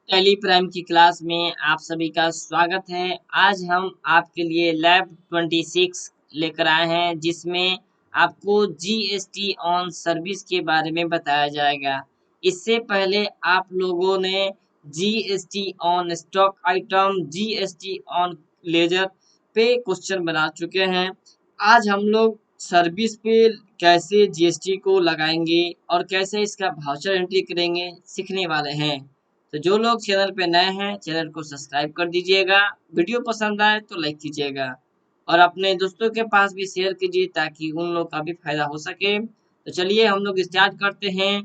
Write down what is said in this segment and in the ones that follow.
Tally Prime की class में आप सभी का स्वागत है। आज हम आपके लिए लैब 26 लेकर आए हैं जिसमें आपको जीएसटी ऑन सर्विस के बारे में बताया जाएगा। इससे पहले आप लोगों ने GST on stock item, GST on ledger पे क्वेश्चन बना चुके हैं। आज हम लोग सर्विस पे कैसे जीएसटी को लगाएंगे और कैसे इसका वाउचर एंट्री करेंगे सीखने वाले हैं। तो जो लोग चैनल पे नए हैं चैनल को सब्सक्राइब कर दीजिएगा। वीडियो पसंद आए तो लाइक कीजिएगा और अपने दोस्तों के पास भी शेयर कीजिए ताकि उन लोग का भी फायदा हो सके। तो चलिए हम लोग स्टार्ट करते हैं।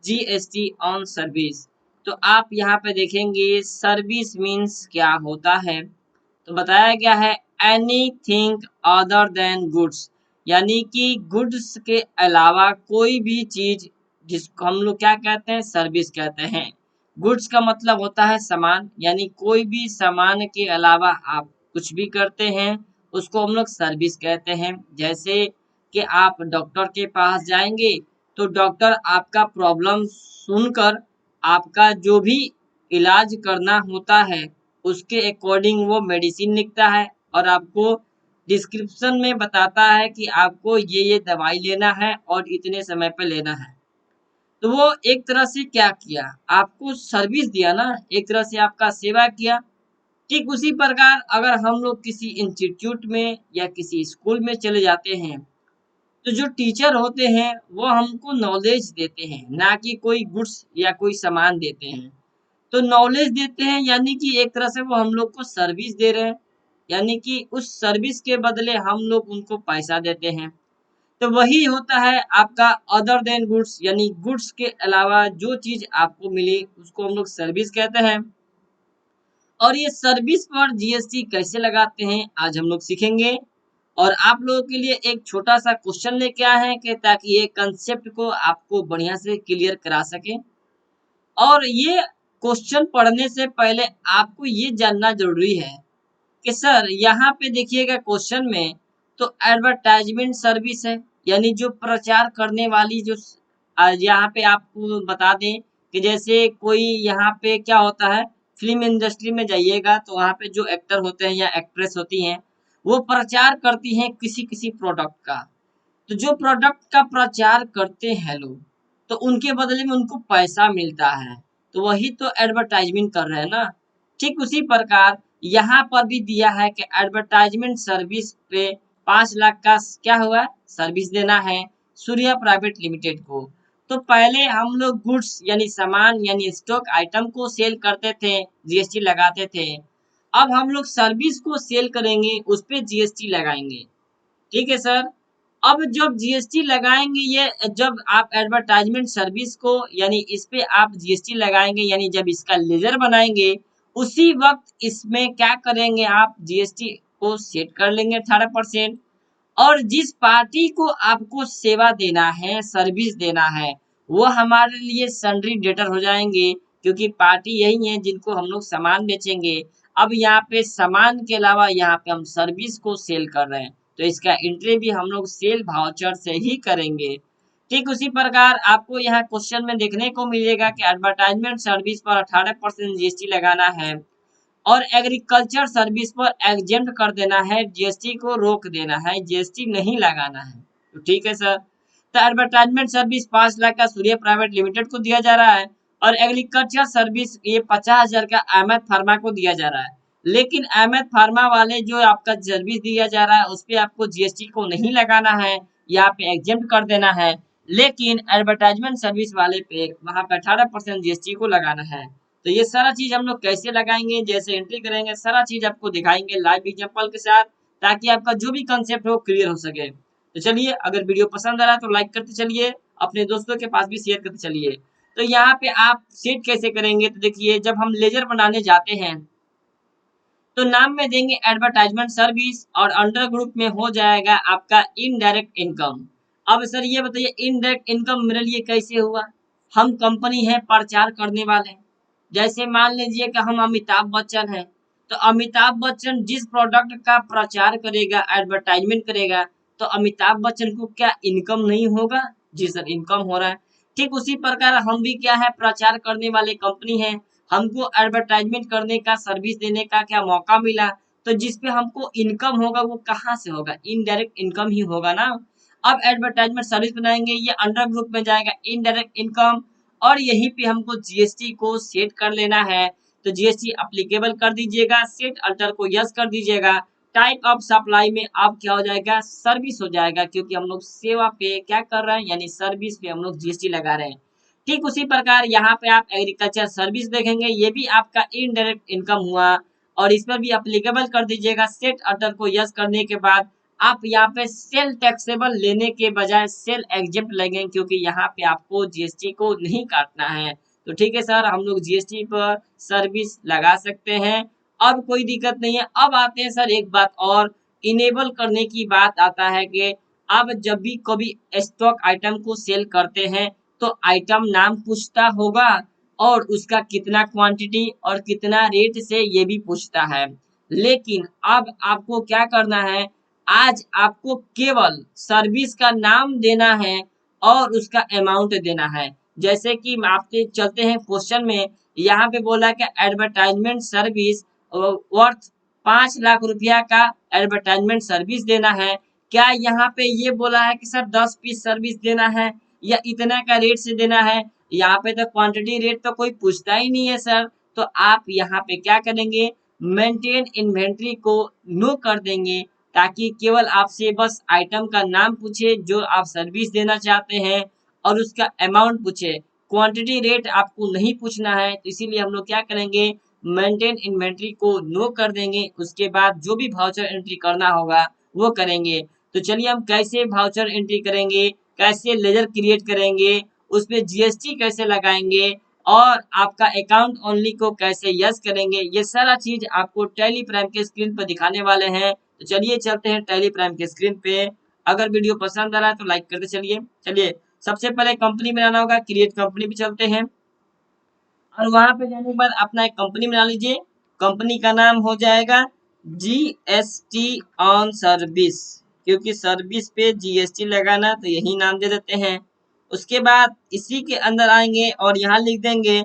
GST on service. तो आप यहाँ पे देखेंगे सर्विस मीन्स क्या होता है। तो बताया गया है एनीथिंग अदर देन गुड्स, यानी कि गुड्स के अलावा कोई भी चीज जिसको हम लोग क्या कहते हैं, सर्विस कहते हैं। गुड्स का मतलब होता है सामान, यानी कोई भी सामान के अलावा आप कुछ भी करते हैं उसको हम लोग सर्विस कहते हैं। जैसे कि आप डॉक्टर के पास जाएंगे तो डॉक्टर आपका प्रॉब्लम सुनकर आपका जो भी इलाज करना होता है उसके अकॉर्डिंग वो मेडिसिन लिखता है और आपको डिस्क्रिप्शन में बताता है कि आपको ये दवाई लेना है और इतने समय पे लेना है। तो वो एक तरह से क्या किया, आपको सर्विस दिया ना, एक तरह से आपका सेवा किया। ठीक उसी प्रकार अगर हम लोग किसी इंस्टीट्यूट में या किसी स्कूल में चले जाते हैं तो जो टीचर होते हैं वो हमको नॉलेज देते हैं, ना कि कोई गुड्स या कोई सामान देते हैं। तो नॉलेज देते हैं यानी कि एक तरह से वो हम लोग को सर्विस दे रहे हैं, यानी कि उस सर्विस के बदले हम लोग उनको पैसा देते हैं। तो वही होता है आपका अदर देन गुड्स, यानी गुड्स के अलावा जो चीज आपको मिली उसको हम लोग सर्विस कहते हैं। और ये सर्विस पर जीएसटी कैसे लगाते हैं आज हम लोग सीखेंगे। और आप लोगों के लिए एक छोटा सा क्वेश्चन लेके आए हैं कि ताकि ये कंसेप्ट को आपको बढ़िया से क्लियर करा सके। और ये क्वेश्चन पढ़ने से पहले आपको ये जानना जरूरी है कि सर यहाँ पे देखिएगा क्वेश्चन में तो एडवर्टाइजमेंट सर्विस है, यानी जो प्रचार करने वाली जो यहाँ पे आपको बता दें कि जैसे कोई यहाँ पे क्या होता है, फिल्म इंडस्ट्री में जाइएगा तो वहाँ पे जो एक्टर होते हैं या एक्ट्रेस होती हैं वो प्रचार करती हैं किसी किसी प्रोडक्ट का। तो जो प्रोडक्ट का प्रचार करते हैं लोग तो उनके बदले में उनको पैसा मिलता है। तो वही तो एडवर्टाइजमेंट कर रहे हैं ना। ठीक उसी प्रकार यहाँ पर भी दिया है कि एडवर्टाइजमेंट सर्विस पे 5 लाख का क्या हुआ, सर्विस देना है सूर्या प्राइवेट लिमिटेड को। तो पहले हम लोग गुड्स यानी सामान यानी स्टॉक आइटम को सेल करते थे, जीएसटी लगाते थे। अब हम लोग सर्विस को सेल करेंगे उस पे जीएसटी लगाएंगे। ठीक है सर। अब जब जीएसटी लगाएंगे, ये जब आप एडवर्टाइजमेंट सर्विस को यानी इस पे आप जीएसटी लगाएंगे, यानी जब इसका लेजर बनाएंगे उसी वक्त इसमें क्या करेंगे, आप जीएसटी को सेट कर लेंगे 18%। और जिस पार्टी को आपको सेवा देना है, सर्विस देना है, वो हमारे लिए सन्ड्री डेटर हो जाएंगे, क्योंकि पार्टी यही है जिनको हम लोग सामान बेचेंगे। अब यहाँ पे सामान के अलावा यहाँ पे हम सर्विस को सेल कर रहे हैं तो इसका एंट्री भी हम लोग सेल वाउचर से ही करेंगे। ठीक उसी प्रकार आपको यहाँ क्वेश्चन में देखने को मिलेगा कि एडवर्टाइजमेंट सर्विस पर 18% जीएसटी लगाना है और एग्रीकल्चर सर्विस पर एग्जेम्प्ट कर देना है, जीएसटी को रोक देना है, जीएसटी नहीं लगाना है। तो ठीक है सर। तो एडवर्टाइजमेंट सर्विस 5 लाख का सूर्य प्राइवेट लिमिटेड को दिया जा रहा है और एग्रीकल्चर सर्विस ये 50,000 का अहमद फार्मा को दिया जा रहा है। लेकिन अहमद फार्मा वाले जो आपका सर्विस दिया जा रहा है उस पर आपको जीएसटी को नहीं लगाना है, यहाँ पे एग्जेम्प्ट कर देना है। लेकिन एडवर्टाइजमेंट सर्विस वाले पे वहां पे 18% जीएसटी को लगाना है। तो ये सारा चीज हम लोग कैसे लगाएंगे, जैसे एंट्री करेंगे, सारा चीज आपको दिखाएंगे लाइव एग्जांपल के साथ ताकि आपका जो भी कंसेप्ट हो क्लियर हो सके। तो चलिए, अगर वीडियो पसंद आ रहा है तो लाइक करते चलिए, अपने दोस्तों के पास भी शेयर करते चलिए। तो यहाँ पे आप सेट कैसे करेंगे, तो देखिए जब हम लेजर बनाने जाते हैं तो नाम में देंगे एडवर्टाइजमेंट सर्विस और अंडर ग्रुप में हो जाएगा आपका इनडायरेक्ट इनकम। अब सर ये बताइए इनडायरेक्ट इनकम मेरे लिए कैसे हुआ, हम कंपनी है प्रचार करने वाले हैं। जैसे मान लीजिए कि हम अमिताभ बच्चन हैं, तो अमिताभ बच्चन जिस प्रोडक्ट का प्रचार करेगा, एडवर्टाइजमेंट करेगा, तो अमिताभ बच्चन को क्या इनकम नहीं होगा? जी सर, इनकम हो रहा है। ठीक उसी प्रकार हम भी क्या है, प्रचार करने वाले कंपनी है, हमको एडवर्टाइजमेंट करने का, सर्विस देने का क्या मौका मिला, तो जिसपे हमको इनकम होगा वो कहाँ से होगा, इनडायरेक्ट इनकम ही होगा ना। अब एडवर्टाइजमेंट सर्विस बनाएंगे, ये अंडर ग्रुप में जाएगा इनडायरेक्ट इनकम, और यहीं पे हमको जीएसटी को सेट कर लेना है। तो जीएसटी अप्लीकेबल कर दीजिएगा, सेट अल्टर को यस कर दीजिएगा। टाइप ऑफ सप्लाई में अब क्या हो जाएगा, सर्विस हो जाएगा, क्योंकि हम लोग सेवा पे क्या कर रहे हैं, यानी सर्विस पे हम लोग जीएसटी लगा रहे हैं। ठीक उसी प्रकार यहाँ पे आप एग्रीकल्चर सर्विस देखेंगे, ये भी आपका इनडायरेक्ट इनकम हुआ, और इस पर भी अप्लीकेबल कर दीजिएगा। सेट अल्टर को यस करने के बाद आप यहाँ पे सेल टैक्सेबल लेने के बजाय सेल एग्जेम्प्ट लगेंगे, क्योंकि यहाँ पे आपको जीएसटी को नहीं काटना है। तो ठीक है सर, हम लोग जीएसटी पर सर्विस लगा सकते हैं, अब कोई दिक्कत नहीं है। अब आते हैं सर एक बात और, इनेबल करने की बात आता है कि अब जब भी कभी स्टॉक आइटम को सेल करते हैं तो आइटम नाम पूछता होगा, और उसका कितना क्वांटिटी और कितना रेट से ये भी पूछता है। लेकिन अब आपको क्या करना है, आज आपको केवल सर्विस का नाम देना है और उसका अमाउंट देना है। जैसे कि आपके चलते हैं क्वेश्चन में, यहाँ पे बोला कि एडवर्टाइजमेंट सर्विस वर्थ 5 लाख रुपया का एडवर्टाइजमेंट सर्विस देना है। क्या यहाँ पे ये बोला है कि सर 10 पीस सर्विस देना है या इतना का रेट से देना है? यहाँ पे तो क्वांटिटी रेट तो कोई पूछता ही नहीं है सर। तो आप यहाँ पे क्या करेंगे, मेंटेन इन्वेंट्री को नो कर देंगे, ताकि केवल आपसे बस आइटम का नाम पूछे जो आप सर्विस देना चाहते हैं, और उसका अमाउंट पूछे। क्वांटिटी रेट आपको नहीं पूछना है, तो इसीलिए हम लोग क्या करेंगे, मेंटेन इन्वेंट्री को नो कर देंगे। उसके बाद जो भी वाउचर एंट्री करना होगा वो करेंगे। तो चलिए हम कैसे वाउचर एंट्री करेंगे, कैसे लेजर क्रिएट करेंगे, उसमें जीएसटी कैसे लगाएंगे, और आपका अकाउंट ओनली को कैसे यस करेंगे, ये सारा चीज आपको टैली प्राइम के स्क्रीन पर दिखाने वाले हैं। तो चलिए चलते हैं टैली प्राइम के स्क्रीन पे। अगर वीडियो पसंद आ रहा है तो लाइक करते चलिए। चलिए सबसे पहले कंपनी बनाना होगा, क्रिएट कंपनी पे चलते हैं, और वहां पे जाने के बाद अपना एक कंपनी बना लीजिए। कंपनी का नाम हो जाएगा जीएसटी ऑन सर्विस, क्योंकि सर्विस पे जीएसटी लगाना, तो यही नाम दे देते हैं। उसके बाद इसी के अंदर आएंगे और यहाँ लिख देंगे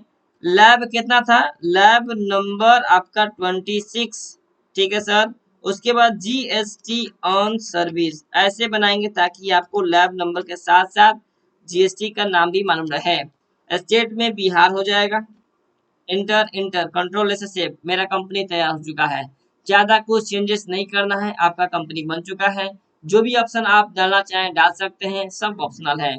लैब कितना था, लैब नंबर आपका 26। ठीक है सर। उसके बाद जीएसटी ऑन सर्विस ऐसे बनाएंगे, ताकि आपको लैब नंबर के साथ साथ जीएसटी का नाम भी मालूम रहे। स्टेट में बिहार हो जाएगा। इंटर इंटर कंट्रोल ऐसे सेव, मेरा कंपनी तैयार हो चुका है। ज्यादा कुछ चेंजेस नहीं करना है, आपका कंपनी बन चुका है। जो भी ऑप्शन आप डालना चाहें डाल सकते हैं, सब ऑप्शनल है।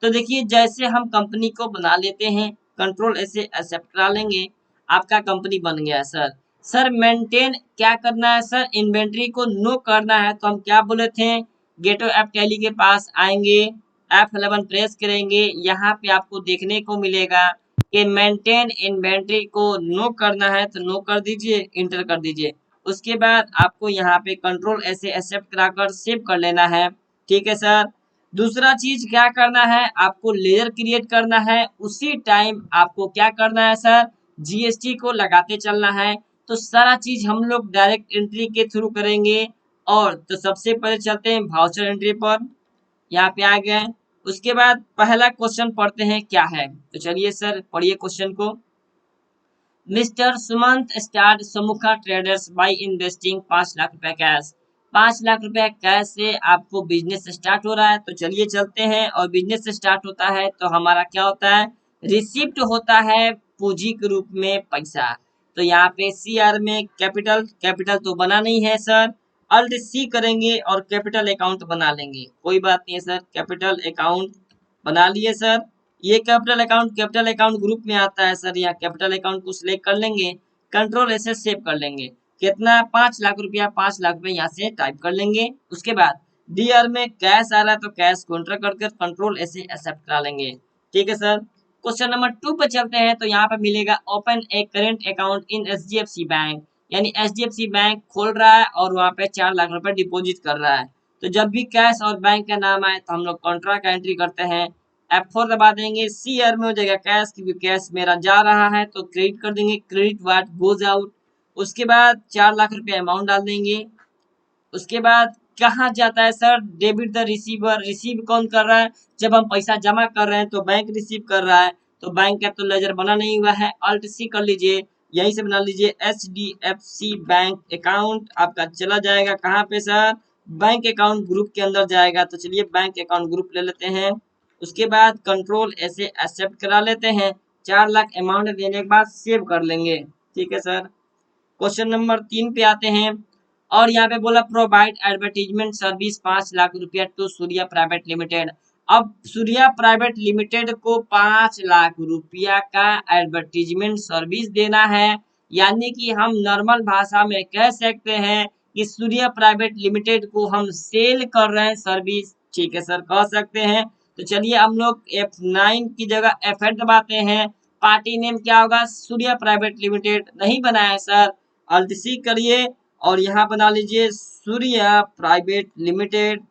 तो देखिए जैसे हम कंपनी को बना लेते हैं, कंट्रोल ऐसे एक्सेप्ट करा लेंगे, आपका कंपनी बन गया है सर। सर मेंटेन क्या करना है सर, इन्वेंट्री को नो करना है, तो हम क्या बोले थे, गेटो ऐप टैली के पास आएंगे, F11 प्रेस करेंगे, यहाँ पे आपको देखने को मिलेगा कि मेंटेन इन्वेंट्री को नो करना है, तो नो कर दीजिए, इंटर कर दीजिए। उसके बाद आपको यहाँ पे कंट्रोल ऐसे एक्सेप्ट कराकर सेव कर लेना है। ठीक है सर। दूसरा चीज क्या करना है, आपको लेयर क्रिएट करना है, उसी टाइम आपको क्या करना है सर, जीएसटी को लगाते चलना है। तो सारा चीज हम लोग डायरेक्ट एंट्री के थ्रू करेंगे। और तो सबसे पहले चलते हैं वाउचर एंट्री पर, यहाँ पे आ गए। उसके बाद पहला क्वेश्चन पढ़ते हैं क्या है, तो चलिए सर पढ़िए क्वेश्चन को। मिस्टर सुमंत स्टार्ट समुखा ट्रेडर्स बाय इन्वेस्टिंग 5 लाख रुपए कैश। 5 लाख रुपए कैश से आपको बिजनेस स्टार्ट हो रहा है। तो चलिए चलते हैं, और बिजनेस स्टार्ट होता है तो हमारा क्या होता है, रिसिप्ट होता है पूंजी के रूप में पैसा। तो यहाँ पे सीआर में कैपिटल, कैपिटल तो बना नहीं है सर, अल्ट सी करेंगे और कैपिटल अकाउंट बना लेंगे, कोई बात नहीं है सर। कैपिटल अकाउंट बना लिए सर। ये कैपिटल अकाउंट ग्रुप में आता है सर, यहाँ कैपिटल अकाउंट को सिलेक्ट कर लेंगे, कंट्रोल ऐसे सेव कर लेंगे। कितना, 5 लाख रुपया, 5 लाख रुपया यहाँ से टाइप कर लेंगे। उसके बाद डीआर में कैश आ रहा है तो कैश को एंटर कर कंट्रोल ऐसे एक्सेप्ट करा लेंगे। ठीक है सर। क्वेश्चन नंबर 2 पे चलते हैं, तो यहाँ पे मिलेगा open A current account in HDFC bank, यानी एचडीएफसी बैंक खोल रहा है और वहाँ पे 4 लाख रुपए डिपॉजिट कर रहा है। तो जब भी कैश और बैंक का नाम आए तो हम लोग कॉन्ट्रा का एंट्री करते हैं, F4 दबा देंगे, सी आर में हो जाएगा कैश, क्योंकि कैश मेरा जा रहा है तो क्रेडिट कर देंगे, क्रेडिट व्हाट गोज आउट। उसके बाद 4 लाख रुपए अमाउंट डाल देंगे। उसके बाद कहाँ जाता है sir, debit the receiver, receive कौन कर रहा है, जब हम पैसा जमा कर रहे हैं तो बैंक रिसीव कर रहा है। तो बैंक का तो लेजर बना नहीं हुआ है, अल्ट सी कर लीजिए, यहीं से बना लीजिए HDFC बैंक अकाउंट। आपका चला जाएगा कहाँ पे सर, बैंक अकाउंट ग्रुप के अंदर जाएगा। तो चलिए बैंक अकाउंट ग्रुप ले लेते हैं। उसके बाद कंट्रोल ऐसे एक्सेप्ट करा लेते हैं। 4 लाख अमाउंट देने के बाद सेव कर लेंगे। ठीक है सर। क्वेश्चन नंबर 3 पे आते हैं और यहाँ पे बोला प्रोवाइड एडवर्टीजमेंट सर्विस 5 लाख रुपया टू सूर्या प्राइवेट लिमिटेड। अब सूर्या प्राइवेट लिमिटेड को 5 लाख रुपया का एडवर्टीजमेंट सर्विस देना है, यानी कि हम नॉर्मल भाषा में कह सकते हैं कि सूर्या प्राइवेट लिमिटेड को हम सेल कर रहे हैं सर्विस। ठीक है सर, कह सकते हैं। तो चलिए हम लोग F9 की जगह F8 दबाते हैं। पार्टी नेम क्या होगा, सूर्या प्राइवेट लिमिटेड नहीं बनाया है सर, अल्ट सी करिए और यहाँ बना लीजिए सूर्या प्राइवेट लिमिटेड।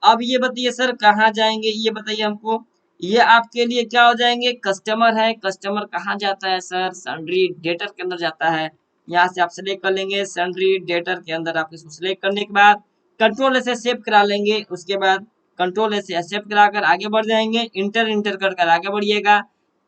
अब ये बताइए सर कहाँ जाएंगे, ये बताइए हमको। ये आपके लिए क्या हो जाएंगे, कस्टमर है। कस्टमर कहाँ जाता है सर, सन्ड्री डेटर के अंदर जाता है। यहाँ से आप सेलेक्ट कर लेंगे सन्ड्री डेटर के अंदर। आप इसको सेलेक्ट करने के बाद कंट्रोल से सेव करा लेंगे। उसके बाद कंट्रोल से एक्सेप्ट कराकर आगे बढ़ जाएंगे। इंटर इंटर कर आगे बढ़िएगा।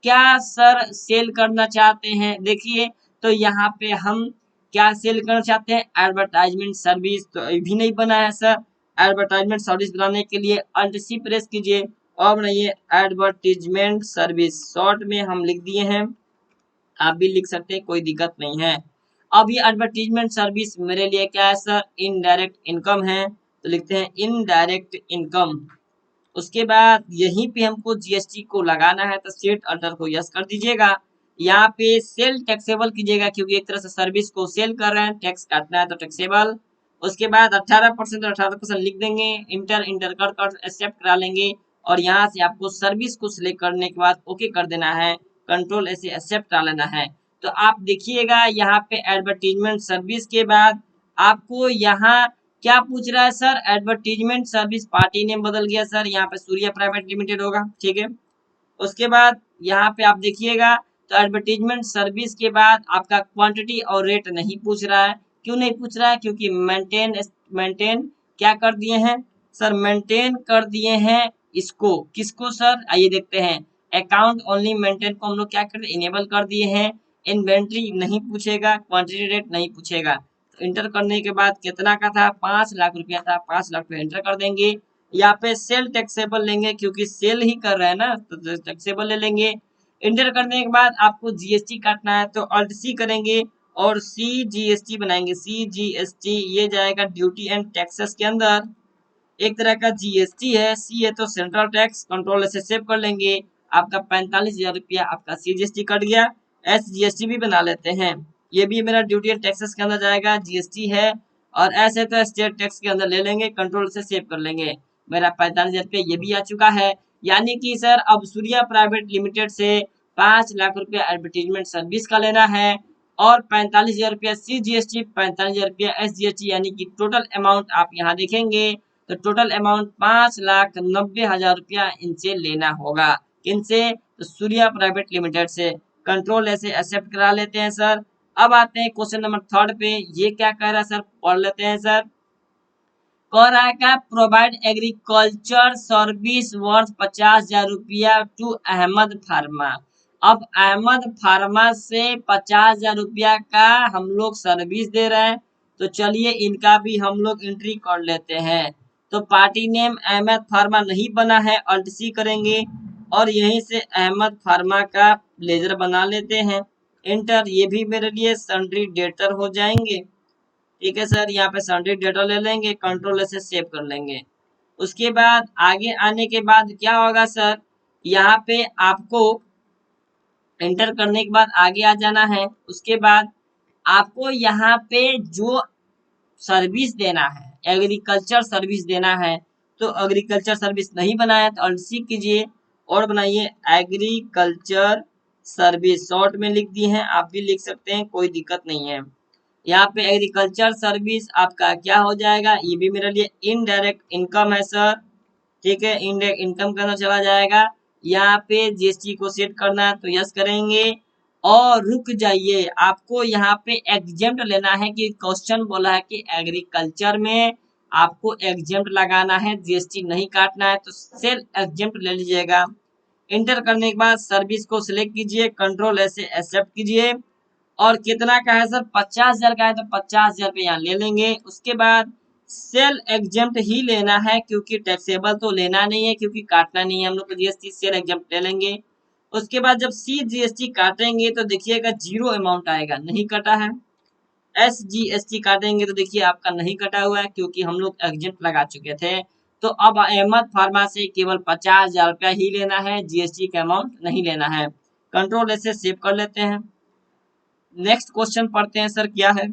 क्या सर सेल करना चाहते हैं, देखिए तो यहाँ पे हम क्या सेल करना चाहते हैं, एडवर्टाइजमेंट सर्विस। तो अभी नहीं बना है सर। एडवर्टाइजमेंट सर्विस बनाने के लिए अल्ट सी प्रेस कीजिए और बनाइए एडवर्टीजमेंट सर्विस। शॉर्ट में हम लिख दिए हैं, आप भी लिख सकते हैं, कोई दिक्कत नहीं है। अब ये एडवर्टीजमेंट सर्विस मेरे लिए क्या है सर, इनडायरेक्ट इनकम है। तो लिखते हैं इनडायरेक्ट इनकम। उसके बाद यहीं पे हमको जीएसटी को लगाना है, तो सेट अल्टर को यस कर दीजिएगा। यहाँ पे सेल टैक्सेबल कीजिएगा, क्योंकि एक तरह से सर्विस को सेल कर रहे हैं, टैक्स काटना है तो टैक्सेबल। उसके बाद 18% और 18% लिख देंगे। इंटर इंटर कर एक्सेप्ट करा लेंगे और यहाँ से आपको सर्विस को सिलेक्ट करने के बाद ओके कर देना है। कंट्रोल ऐसे एक्सेप्ट करा लेना है। तो आप देखिएगा यहाँ पे एडवर्टीजमेंट सर्विस के बाद आपको यहाँ क्या पूछ रहा है sir, advertisement service party name बदल गया सर, यहाँ पे सूर्या प्राइवेट लिमिटेड होगा। ठीक है। उसके बाद यहाँ पे आप देखिएगा तो एडवर्टीजमेंट सर्विस के बाद आपका क्वांटिटी और रेट नहीं पूछ रहा है। क्यों नहीं पूछ रहा है, क्योंकि मेंटेन मेंटेन क्या कर दिए हैं सर, मेंटेन कर दिए हैं इसको। किसको सर, आइए देखते हैं। अकाउंट ओनली मेंटेन को हम लोग क्या कर इनेबल कर दिए हैं। इन्वेंट्री नहीं पूछेगा, क्वांटिटी रेट नहीं पूछेगा। तो इंटर करने के बाद कितना का था, 5 लाख रुपया था, 5 लाख पे इंटर कर देंगे। यहाँ पे सेल टैक्सेबल लेंगे, क्योंकि सेल ही कर रहे हैं ना, तो टैक्सेबल ले लेंगे। इंटर करने के बाद आपको जीएसटी काटना है, तो अल्ट सी करेंगे और सी जीएसटी बनाएंगे। सी जीएसटी ये जाएगा ड्यूटी एंड टैक्सेस के अंदर, एक तरह का जीएसटी है। सी है तो सेंट्रल टैक्स, कंट्रोल से सेव कर लेंगे। आपका 45,000 रुपया आपका सीजीएसटी कट गया। एसजीएसटी भी बना लेते हैं, ये भी मेरा ड्यूटी एंड टैक्सेस के अंदर जाएगा, जीएसटी है। और ऐसे तो स्टेट टैक्स के अंदर ले लेंगे, कंट्रोल से सेव कर लेंगे। मेरा 45,000 रुपया ये भी आ चुका है। यानी कि सर अब सूर्या प्राइवेट लिमिटेड से 5 लाख रुपया एडवर्टीजमेंट सर्विस का लेना है और 45,000 रुपया सीजीएसटी, 45,000 रुपया एसजीएसटी, यानी कि टोटल अमाउंट आप यहाँ देखेंगे तो टोटल अमाउंट 5,90,000 रुपया इनसे लेना होगा। किनसे, तो सूर्या प्राइवेट लिमिटेड से। कंट्रोल ऐसे एक्सेप्ट करा लेते हैं सर। अब आते हैं क्वेश्चन नंबर 3 पे। ये क्या कह रहा है सर, पढ़ लेते हैं सर। कह रहा है क्या, प्रोवाइड एग्रीकल्चर सर्विस वर्थ 50,000 रुपया टू अहमद फार्मा। अब अहमद फार्मा से 50,000 रुपया का हम लोग सर्विस दे रहे हैं। तो चलिए इनका भी हम लोग एंट्री कर लेते हैं। तो पार्टी नेम अहमद फार्मा नहीं बना है, अल्ट सी करेंगे और यहीं से अहमद फार्मा का लेजर बना लेते हैं। इंटर, ये भी मेरे लिए सन्ड्री डेटर हो जाएंगे। ठीक है सर, यहाँ पे सन्ड्री डेटा ले लेंगे, कंट्रोल से सेव कर लेंगे। उसके बाद आगे आने के बाद क्या होगा सर, यहाँ पे आपको एंटर करने के बाद आगे आ जाना है। उसके बाद आपको यहाँ पे जो सर्विस देना है, एग्रीकल्चर सर्विस देना है, तो एग्रीकल्चर सर्विस नहीं बनाया तो अल्ट सी कीजिए और बनाइए एग्रीकल्चर सर्विस। शॉर्ट में लिख दी है, आप भी लिख सकते हैं, कोई दिक्कत नहीं है। यहाँ पे एग्रीकल्चर सर्विस आपका क्या हो जाएगा, ये भी मेरे लिए इनडायरेक्ट इनकम है सर। ठीक है, इनडायरेक्ट इनकम के अंदर चला जाएगा। यहाँ पे जीएसटी को सेट करना है तो यस करेंगे और रुक जाइए। आपको यहाँ पे एग्जेम्प्ट लेना है, कि क्वेश्चन बोला है कि एग्रीकल्चर में आपको एग्जेम्प्ट लगाना है, जीएसटी नहीं काटना है, तो सेल एग्जेम्प्ट ले लीजिएगा। इंटर करने के बाद सर्विस को सिलेक्ट कीजिए, कंट्रोल ऐसे एक्सेप्ट कीजिए। और कितना का है सर, 50,000 का है तो 50,000 रुपये यहाँ ले लेंगे। उसके बाद सेल एग्जेम्प्ट ही लेना है क्योंकि टैक्सेबल तो लेना नहीं है, क्योंकि काटना नहीं है हम लोग को जीएसटी, सेल एग्जेम्प्ट ले लेंगे। उसके बाद जब सी जीएसटी काटेंगे तो देखिएगा जीरो अमाउंट आएगा, नहीं कटा है। एस जीएसटी काटेंगे तो देखिए आपका नहीं कटा हुआ है क्योंकि हम लोग एग्जेम्प्ट लगा चुके थे। तो अब अहमद फार्मा से केवल 50,000 रुपया ही लेना है, जीएसटी का अमाउंट नहीं लेना है। कंट्रोल ऐसे सेव कर लेते हैं। नेक्स्ट क्वेश्चन पढ़ते हैं सर, क्या है।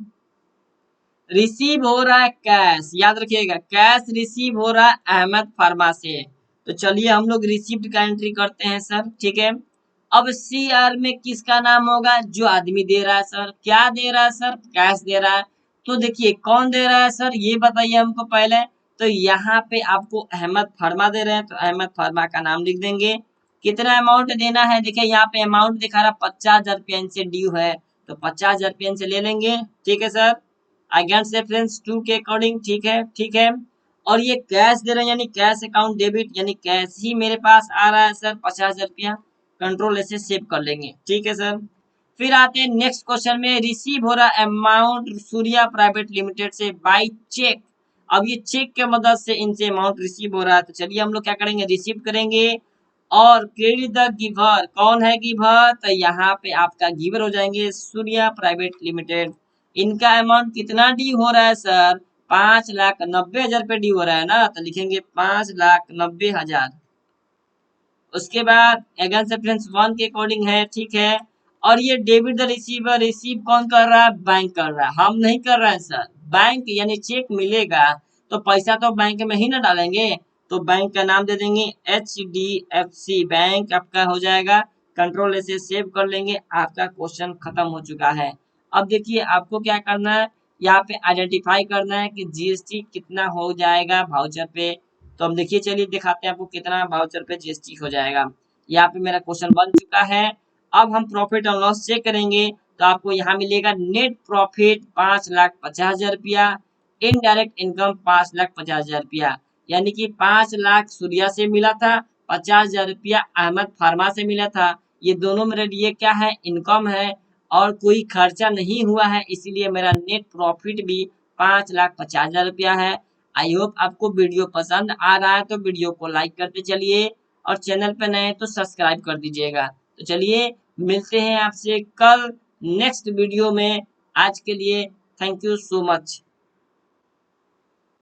रिसीव हो रहा है कैश, याद रखिएगा कैश रिसीव हो रहा है अहमद फार्मा से। तो चलिए हम लोग रिसिप्ट का एंट्री करते हैं सर, ठीक है। अब सीआर में किसका नाम होगा, जो आदमी दे रहा है सर। क्या दे रहा है सर, कैश दे रहा है। तो देखिए कौन दे रहा है सर, ये बताइए हमको पहले। तो यहाँ पे आपको अहमद फार्मा दे रहे हैं तो अहमद फार्मा का नाम लिख देंगे। कितना अमाउंट देना है, देखिए यहाँ पे अमाउंट दिखा रहा 50,000 रुपया इनसे ड्यू है, तो 50,000 रुपया इनसे ले लेंगे, ठीक है सर। अगेंस्ट रेफरेंस 2 के अकॉर्डिंग, ठीक है, ठीक है। और ये कैश दे रहे हैं यानी कैश अकाउंट डेबिट, यानी कैश ही मेरे पास आ रहा है सर 50,000 रुपया। कंट्रोल ऐसे सेव कर लेंगे, ठीक है सर। फिर आते हैं नेक्स्ट क्वेश्चन में, रिसीव हो रहा अमाउंट सूर्या प्राइवेट लिमिटेड से बाय चेक। अब ये चेक के मदद से इनसे अमाउंट रिसीव हो रहा है, तो चलिए हम लोग क्या करेंगे, रिसीव करेंगे। और क्रेडिट द गिवर, कौन है गिवर, तो यहाँ पे आपका गिवर हो जाएंगे सूर्या प्राइवेट लिमिटेड। इनका अमाउंट कितना ड्यू हो रहा है सर, 5,90,000 रुपये ड्यू हो रहा है ना, तो लिखेंगे 5,90,000। उसके बाद अगेंस्ट रेफरेंस 1 के अकॉर्डिंग है, ठीक है। और ये डेबिट द रिसीवर, रिसीव कौन कर रहा है, बैंक कर रहा है, हम नहीं कर रहे हैं सर। बैंक यानी चेक मिलेगा तो पैसा तो बैंक में ही ना डालेंगे, तो बैंक का नाम दे देंगे HDFC बैंक आपका हो जाएगा। कंट्रोल ऐसे सेव कर लेंगे, आपका क्वेश्चन खत्म हो चुका है। अब देखिए आपको क्या करना है, यहाँ पे आइडेंटिफाई करना है कि जीएसटी कितना हो जाएगा वाउचर पे। तो हम देखिए चलिए दिखाते हैं आपको कितना वाउचर पे जीएसटी हो जाएगा। यहाँ पे मेरा क्वेश्चन बन चुका है। अब हम प्रॉफिट और लॉस चेक करेंगे तो आपको यहाँ मिलेगा नेट प्रॉफिट 5,50,000 रुपया, इनडायरेक्ट इनकम 5,50,000 रुपया, यानी कि 5 लाख सूर्या से मिला था, 50,000 रुपया अहमद फार्मा से मिला था। ये दोनों मेरे लिए क्या है, इनकम है और कोई खर्चा नहीं हुआ है, इसीलिए मेरा नेट प्रॉफिट भी 5,50,000 रुपया है। आई होप आपको वीडियो पसंद आ रहा है तो वीडियो को लाइक करते चलिए, और चैनल पर नए तो सब्सक्राइब कर दीजिएगा। तो चलिए मिलते हैं आपसे कल नेक्स्ट वीडियो में। आज के लिए थैंक यू सो मच।